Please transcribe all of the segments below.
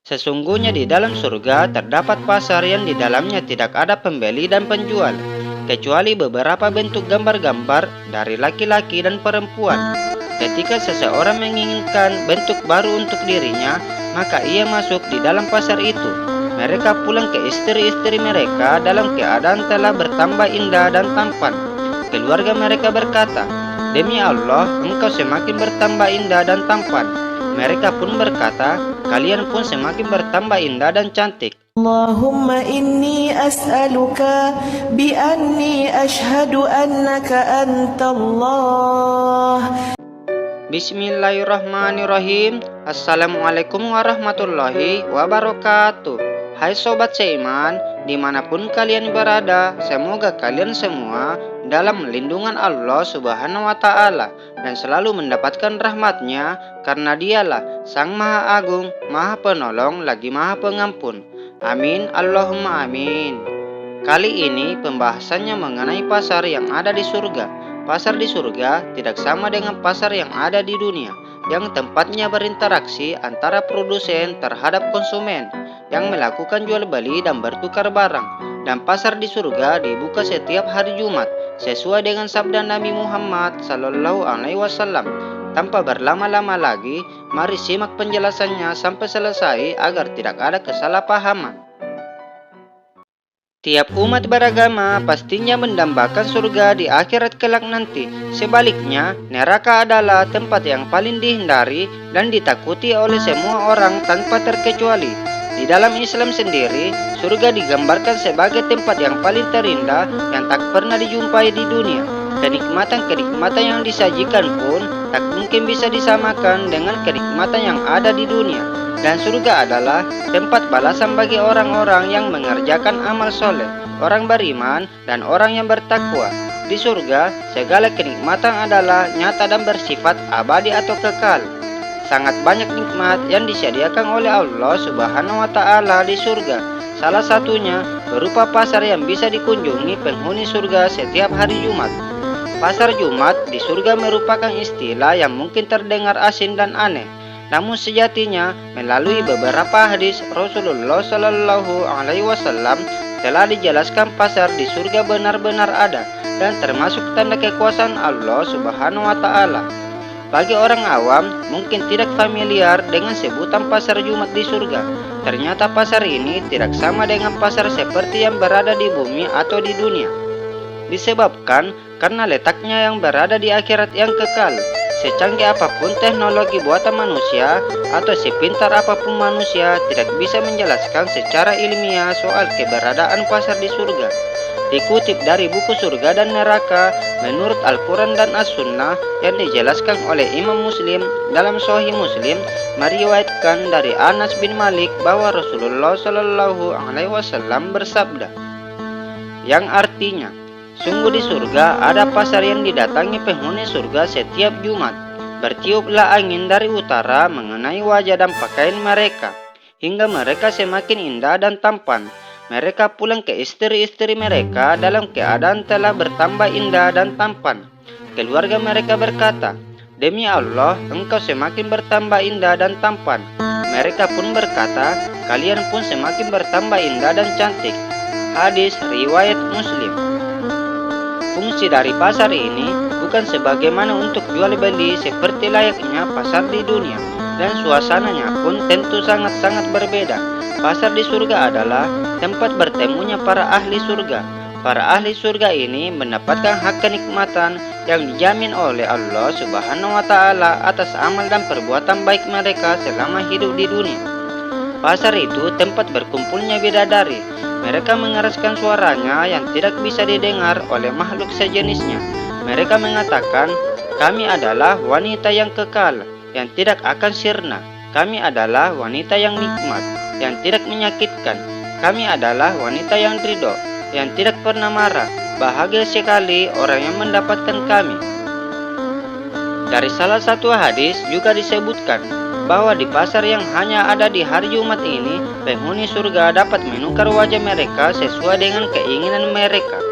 Sesungguhnya di dalam surga terdapat pasar yang di dalamnya tidak ada pembeli dan penjual, kecuali beberapa bentuk gambar-gambar dari laki-laki dan perempuan. Ketika seseorang menginginkan bentuk baru untuk dirinya, maka ia masuk di dalam pasar itu. Mereka pulang ke istri-istri mereka dalam keadaan telah bertambah indah dan tampan. Keluarga mereka berkata, "Demi Allah, engkau semakin bertambah indah dan tampan." Mereka pun berkata, "Kalian pun semakin bertambah indah dan cantik." Allahumma inni as'aluka bi anni ashhadu annaka antallah. Bismillahirrahmanirrahim. Assalamualaikum warahmatullahi wabarakatuh. Hai sobat seiman, dimanapun kalian berada, semoga kalian semua dalam lindungan Allah Subhanahu wa Ta'ala dan selalu mendapatkan rahmatnya, karena Dialah Sang Maha Agung, Maha Penolong, lagi Maha Pengampun. Amin, Allahumma amin. Kali ini pembahasannya mengenai pasar yang ada di surga. Pasar di surga tidak sama dengan pasar yang ada di dunia, yang tempatnya berinteraksi antara produsen terhadap konsumen, yang melakukan jual beli dan bertukar barang. Dan pasar di surga dibuka setiap hari Jumat, sesuai dengan sabda Nabi Muhammad Sallallahu Alaihi Wasallam. Tanpa berlama-lama lagi, mari simak penjelasannya sampai selesai agar tidak ada kesalahpahaman. Tiap umat beragama pastinya mendambakan surga di akhirat kelak nanti. Sebaliknya, neraka adalah tempat yang paling dihindari dan ditakuti oleh semua orang tanpa terkecuali. Di dalam Islam sendiri, surga digambarkan sebagai tempat yang paling terindah yang tak pernah dijumpai di dunia. Kenikmatan-kenikmatan yang disajikan pun tak mungkin bisa disamakan dengan kenikmatan yang ada di dunia. Dan surga adalah tempat balasan bagi orang-orang yang mengerjakan amal soleh, orang beriman, dan orang yang bertakwa. Di surga, segala kenikmatan adalah nyata dan bersifat abadi atau kekal. Sangat banyak nikmat yang disediakan oleh Allah Subhanahu wa Ta'ala di surga. Salah satunya berupa pasar yang bisa dikunjungi penghuni surga setiap hari Jumat. Pasar Jumat di surga merupakan istilah yang mungkin terdengar asing dan aneh. Namun sejatinya melalui beberapa hadis Rasulullah Shallallahu Alaihi Wasallam telah dijelaskan pasar di surga benar-benar ada dan termasuk tanda kekuasaan Allah Subhanahu Wa Taala. Bagi orang awam mungkin tidak familiar dengan sebutan pasar Jumat di surga. Ternyata pasar ini tidak sama dengan pasar seperti yang berada di bumi atau di dunia. Disebabkan karena letaknya yang berada di akhirat yang kekal. Secanggih apapun teknologi buatan manusia atau sepintar apapun manusia tidak bisa menjelaskan secara ilmiah soal keberadaan pasar di surga. Dikutip dari buku Surga dan Neraka menurut Al-Quran dan As-Sunnah yang dijelaskan oleh Imam Muslim dalam Sahih Muslim, meriwayatkan dari Anas bin Malik bahwa Rasulullah Shallallahu Alaihi Wasallam bersabda, yang artinya, sungguh di surga ada pasar yang didatangi penghuni surga setiap Jumat. Bertiuplah angin dari utara mengenai wajah dan pakaian mereka, hingga mereka semakin indah dan tampan. Mereka pulang ke istri-istri mereka dalam keadaan telah bertambah indah dan tampan. Keluarga mereka berkata, "Demi Allah, engkau semakin bertambah indah dan tampan." Mereka pun berkata, "Kalian pun semakin bertambah indah dan cantik." Hadis riwayat Muslim. Fungsi dari pasar ini bukan sebagaimana untuk jual beli seperti layaknya pasar di dunia, dan suasananya pun tentu sangat-sangat berbeda. Pasar di surga adalah tempat bertemunya para ahli surga. Para ahli surga ini mendapatkan hak kenikmatan yang dijamin oleh Allah Subhanahu wa Ta'ala atas amal dan perbuatan baik mereka selama hidup di dunia. Pasar itu tempat berkumpulnya bidadari. Mereka mengeraskan suaranya yang tidak bisa didengar oleh makhluk sejenisnya. Mereka mengatakan, "Kami adalah wanita yang kekal, yang tidak akan sirna. Kami adalah wanita yang nikmat, yang tidak menyakitkan. Kami adalah wanita yang ridho, yang tidak pernah marah. Bahagia sekali orang yang mendapatkan kami." Dari salah satu hadis juga disebutkan bahwa di pasar yang hanya ada di hari Jumat ini, penghuni surga dapat menukar wajah mereka sesuai dengan keinginan mereka.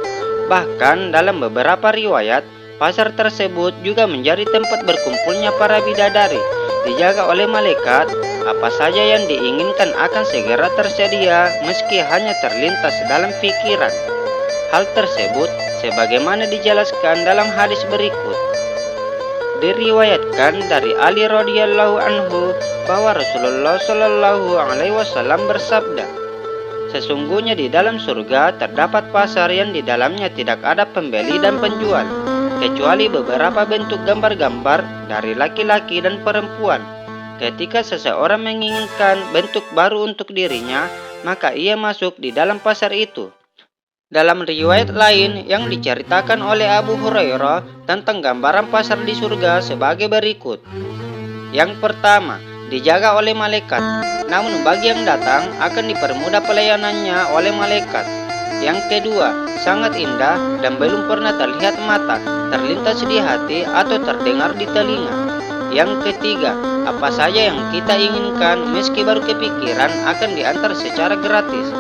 Bahkan dalam beberapa riwayat, Pasar tersebut juga menjadi tempat berkumpulnya para bidadari, dijaga oleh malaikat. Apa saja yang diinginkan akan segera tersedia meski hanya terlintas dalam pikiran. Hal tersebut sebagaimana dijelaskan dalam hadis berikut. Diriwayatkan dari Ali radhiyallahu anhu bahwa Rasulullah shallallahu alaihi wasallam bersabda, "Sesungguhnya di dalam surga terdapat pasar yang di dalamnya tidak ada pembeli dan penjual, kecuali beberapa bentuk gambar-gambar dari laki-laki dan perempuan. Ketika seseorang menginginkan bentuk baru untuk dirinya, maka ia masuk di dalam pasar itu." Dalam riwayat lain yang diceritakan oleh Abu Hurairah tentang gambaran pasar di surga sebagai berikut. Yang pertama, dijaga oleh malaikat, namun bagi yang datang akan dipermudah pelayanannya oleh malaikat. Yang kedua, sangat indah dan belum pernah terlihat mata, terlintas di hati atau terdengar di telinga. Yang ketiga, apa saja yang kita inginkan meski baru kepikiran akan diantar secara gratis.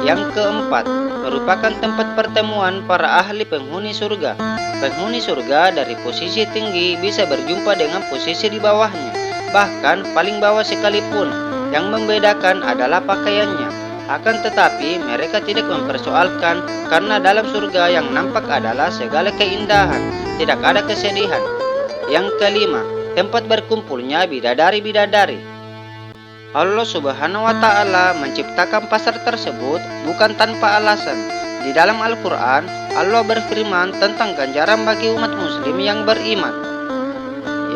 Yang keempat, merupakan tempat pertemuan para ahli penghuni surga. Penghuni surga dari posisi tinggi bisa berjumpa dengan posisi di bawahnya, bahkan paling bawah sekalipun. Yang membedakan adalah pakaiannya. Akan tetapi mereka tidak mempersoalkan, karena dalam surga yang nampak adalah segala keindahan, tidak ada kesedihan. Yang kelima, tempat berkumpulnya bidadari-bidadari. Allah Subhanahu wa Ta'ala menciptakan pasar tersebut bukan tanpa alasan. Di dalam Al-Quran, Allah berfirman tentang ganjaran bagi umat Muslim yang beriman,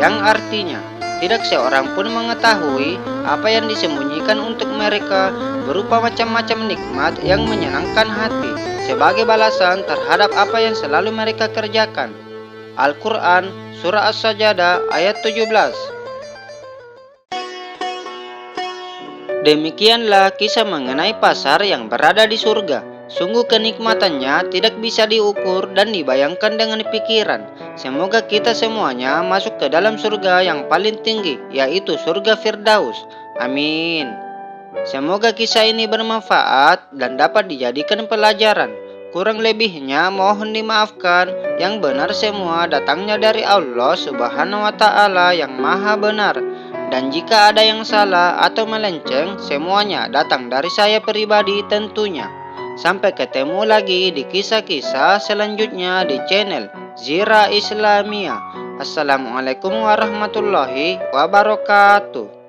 yang artinya tidak seorang pun mengetahui apa yang disembunyikan untuk mereka berupa macam-macam nikmat yang menyenangkan hati sebagai balasan terhadap apa yang selalu mereka kerjakan. Al-Quran Surah As-Sajadah ayat 17. Demikianlah kisah mengenai pasar yang berada di surga. Sungguh kenikmatannya tidak bisa diukur dan dibayangkan dengan pikiran. Semoga kita semuanya masuk ke dalam surga yang paling tinggi, yaitu surga Firdaus. Amin. Semoga kisah ini bermanfaat dan dapat dijadikan pelajaran. Kurang lebihnya mohon dimaafkan. Yang benar semua datangnya dari Allah Subhanahu wa Ta'ala yang Maha Benar. Dan jika ada yang salah atau melenceng, semuanya datang dari saya pribadi tentunya. Sampai ketemu lagi di kisah-kisah selanjutnya di channel Zira Islamiyah. Assalamualaikum warahmatullahi wabarakatuh.